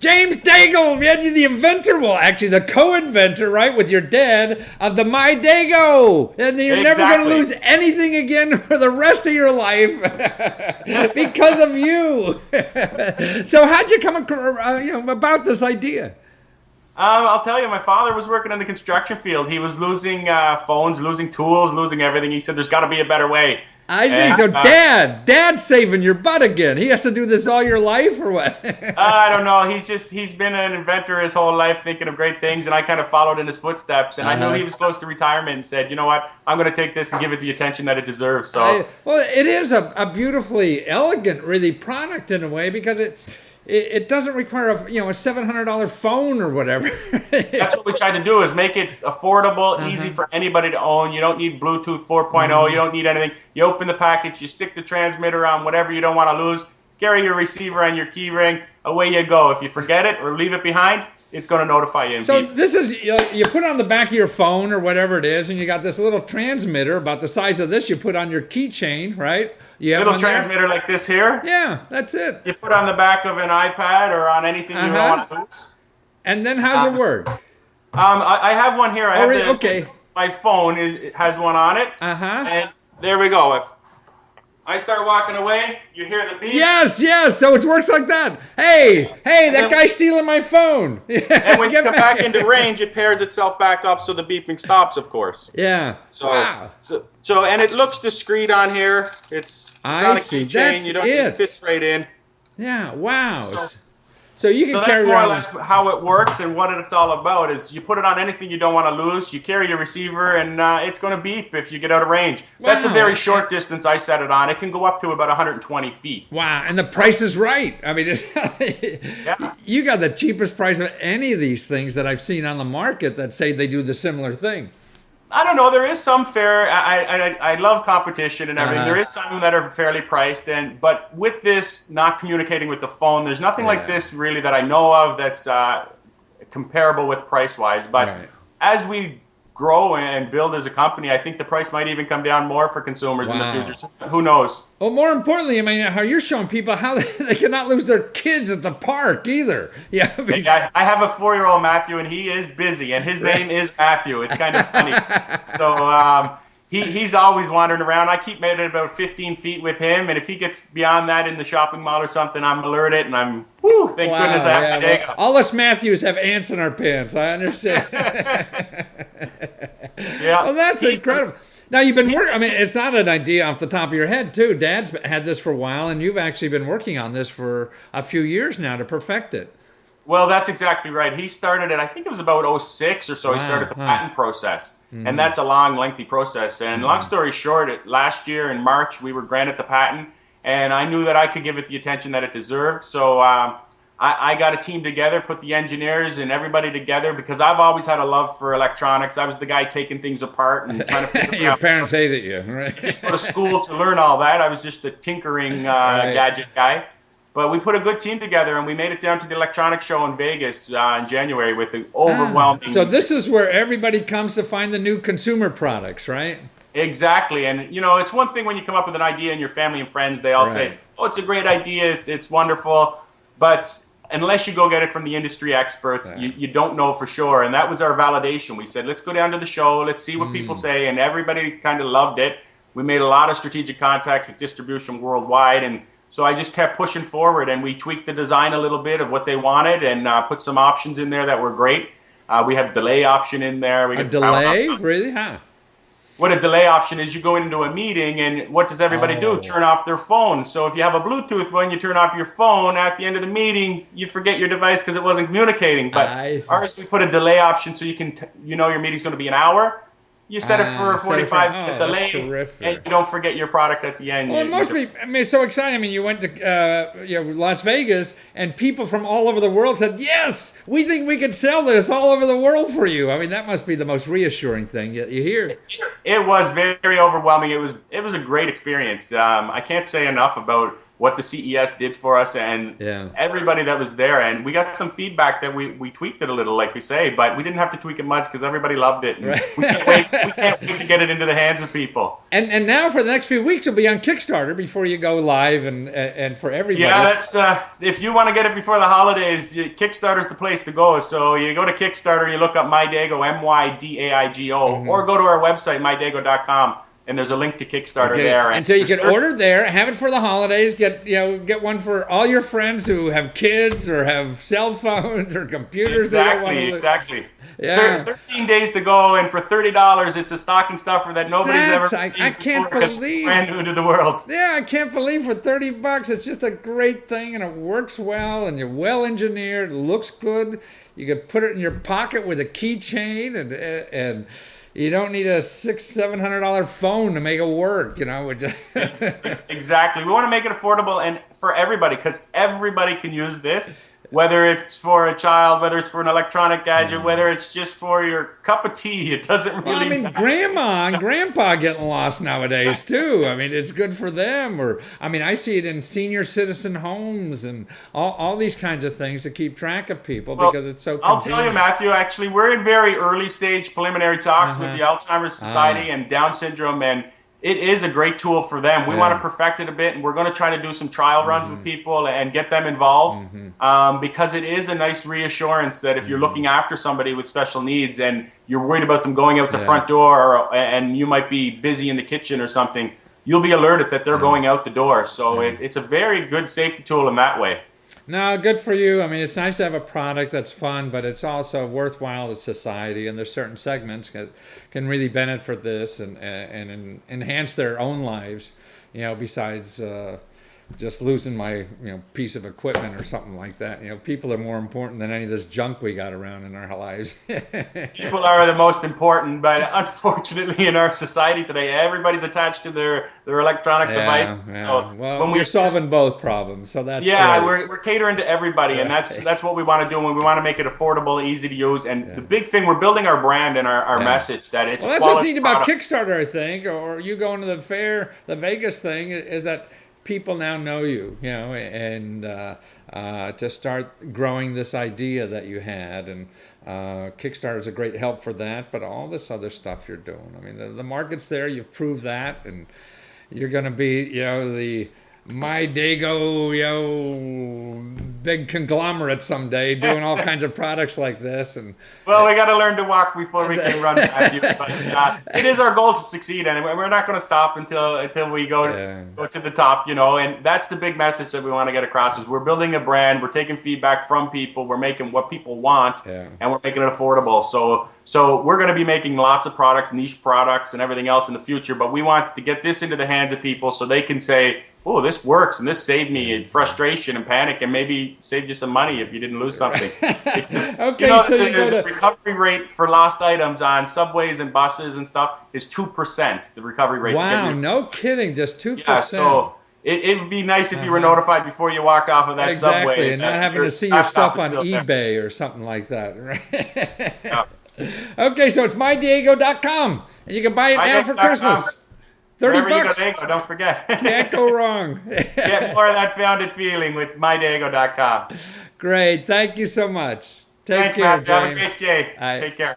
James Daigle, you're the inventor. Well, actually, the co-inventor, right, with your dad of the My Dago. And you're never going to lose anything again for the rest of your life because of you. So how'd you come about this idea? I'll tell you, my father was working in the construction field. He was losing phones, losing tools, losing everything. He said, there's got to be a better way. I see. So Dad's saving your butt again. He has to do this all your life or what? I don't know. He's been an inventor his whole life, thinking of great things, and I kind of followed in his footsteps. And I knew he was close to retirement and said, you know what, I'm going to take this and give it the attention that it deserves. So, well, it is a beautifully elegant, really, product in a way, because it doesn't require a $700 phone or whatever. That's what we try to do, is make it affordable, easy for anybody to own. You don't need Bluetooth 4.0. You don't need anything. You open the package, you stick the transmitter on whatever you don't want to lose, carry your receiver on your key ring, away you go. If you forget it or leave it behind, it's going to notify you. So this is, you put it on the back of your phone or whatever it is, and you got this little transmitter about the size of this you put on your keychain, right? Little transmitter like this here. Yeah, that's it. You put on the back of an iPad or on anything you don't want to lose. And then how's it work? I have one here. Okay. My phone has one on it. And there we go. If I start walking away, you hear the beep. Yes. So it works like that. Hey, that guy's stealing my phone. And when you come back into range, it pairs itself back up so the beeping stops, of course. Yeah. So, wow. So and it looks discreet on here. It's on a keychain. It fits right in. Yeah. Wow. So you can carry that's more around. or less how it works, and what it's all about is you put it on anything you don't want to lose. You carry your receiver, and it's going to beep if you get out of range. Wow. That's a very short distance I set it on. It can go up to about 120 feet. Wow, and the price is right. I mean, you got the cheapest price of any of these things that I've seen on the market that say they do the similar thing. I don't know. There is some fair. I love competition and everything. There is some that are fairly priced, but with this not communicating with the phone, there's nothing like this really that I know of that's comparable with price wise. But as we grow and build as a company, I think the price might even come down more for consumers in the future. So who knows? Well, more importantly, I mean, how you're showing people how they cannot lose their kids at the park either. Yeah, I have a 4-year-old Matthew, and he is busy, and his name is Matthew. It's kind of funny. So he's always wandering around. I keep maybe about 15 feet with him, and if he gets beyond that in the shopping mall or something, I'm alerted, and I'm, thank goodness I have my Dago. All us Matthews have ants in our pants. I understand. Well, that's incredible. Now, you've been working, I mean, it's not an idea off the top of your head, too. Dad's had this for a while, and you've actually been working on this for a few years now to perfect it. Well, that's exactly right. He started it, I think it was about 2006 or so. He started the patent process. And that's a long, lengthy process. And long story short, last year in March, we were granted the patent. And I knew that I could give it the attention that it deserved. So I got a team together, put the engineers and everybody together, because I've always had a love for electronics. I was the guy taking things apart and trying to figure Your parents hated you, right? I didn't go to school to learn all that. I was just the tinkering gadget guy. But we put a good team together, and we made it down to the electronics show in Vegas in January with the overwhelming. So this is where everybody comes to find the new consumer products, right? Exactly. And, it's one thing when you come up with an idea and your family and friends, they all say, oh, it's a great idea. It's wonderful. But unless you go get it from the industry experts, you don't know for sure. And that was our validation. We said, let's go down to the show. Let's see what people say. And everybody kind of loved it. We made a lot of strategic contacts with distribution worldwide. And so I just kept pushing forward, and we tweaked the design a little bit of what they wanted, and put some options in there that were great. We have a delay option in there. A delay? Really? Huh? What a delay option is, you go into a meeting, and what does everybody do? Turn off their phone. So if you have a Bluetooth one, you turn off your phone. At the end of the meeting, you forget your device because it wasn't communicating. But ours, we put a delay option so you can, your meeting's going to be an hour. You set it for a 45-minute delay, and you don't forget your product at the end. Well, it must be. I mean, it's so exciting. I mean, you went to Las Vegas, and people from all over the world said, "Yes, we think we could sell this all over the world for you." I mean, that must be the most reassuring thing you hear. It was very overwhelming. It was a great experience. I can't say enough about what the CES did for us and everybody that was there. And we got some feedback that we tweaked it a little, like we say, but we didn't have to tweak it much because everybody loved it. And we can't wait to get it into the hands of people. And now for the next few weeks, it'll be on Kickstarter before you go live and for everybody. Yeah, that's if you want to get it before the holidays, Kickstarter's the place to go. So you go to Kickstarter, you look up MyDaigo, MYDAIGO, or go to our website, mydaigo.com. And there's a link to Kickstarter there. And so you can order there, have it for the holidays, get one for all your friends who have kids or have cell phones or computers. Exactly. Yeah. 13 days to go, and for $30, it's a stocking stuffer that nobody's ever seen. I can't believe. Brand new to the world. Yeah, I can't believe for $30, it's just a great thing, and it works well, and you're well engineered, it looks good. You can put it in your pocket with a keychain, and you don't need a $600-700 phone to make it work, Exactly. We want to make it affordable and for everybody, because everybody can use this. Whether it's for a child, whether it's for an electronic gadget, whether it's just for your cup of tea, it doesn't really matter. Grandma and grandpa getting lost nowadays too. It's good for them. I see it in senior citizen homes and all these kinds of things to keep track of people because it's so convenient. I'll tell you, Matthew, actually, we're in very early stage preliminary talks with the Alzheimer's Society and Down syndrome, and it is a great tool for them. We want to perfect it a bit, and we're going to try to do some trial runs with people and get them involved because it is a nice reassurance that if you're looking after somebody with special needs and you're worried about them going out the front door and you might be busy in the kitchen or something, you'll be alerted that they're going out the door. So it's a very good safety tool in that way. No, good for you. It's nice to have a product that's fun, but it's also worthwhile to society, and there's certain segments that can really benefit for this and enhance their own lives, besides just losing my piece of equipment or something like that. People are more important than any of this junk we got around in our lives. People are the most important, but unfortunately in our society today, everybody's attached to their electronic device. So when we're solving both problems, so that's we're catering to everybody, and that's what we want to do. And we want to make it affordable, easy to use, and the big thing, we're building our brand and our message that it's. Well, that's what's neat about Kickstarter, I think, or you going to the fair, the Vegas thing, is that people now know you, and to start growing this idea that you had, and Kickstarter is a great help for that, but all this other stuff you're doing. The market's there, you've proved that, and you're going to be, the MyDaigo, big conglomerate someday, doing all kinds of products like this. And well, we got to learn to walk before we can run. But it is our goal to succeed, and we're not going to stop until we go to the top. And that's the big message that we want to get across: is we're building a brand, we're taking feedback from people, we're making what people want, and we're making it affordable. So we're going to be making lots of products, niche products, and everything else in the future. But we want to get this into the hands of people so they can say, oh, this works, and this saved me frustration and panic, and maybe saved you some money if you didn't lose something. Because, the recovery rate for lost items on subways and buses and stuff is 2%, the recovery rate. Wow, no kidding, just 2%. Yeah, so it would be nice if you were notified before you walked off of that subway. And not having to see your stuff on eBay or something like that, right? Okay, so it's MyDaigo.com, and you can buy it now for Christmas. $30. Wherever you go, don't forget. Can't go wrong. Get more of that founded feeling with MyDaigo.com. Great. Thank you so much. Thanks, care, Matt. Have a great day. Take care.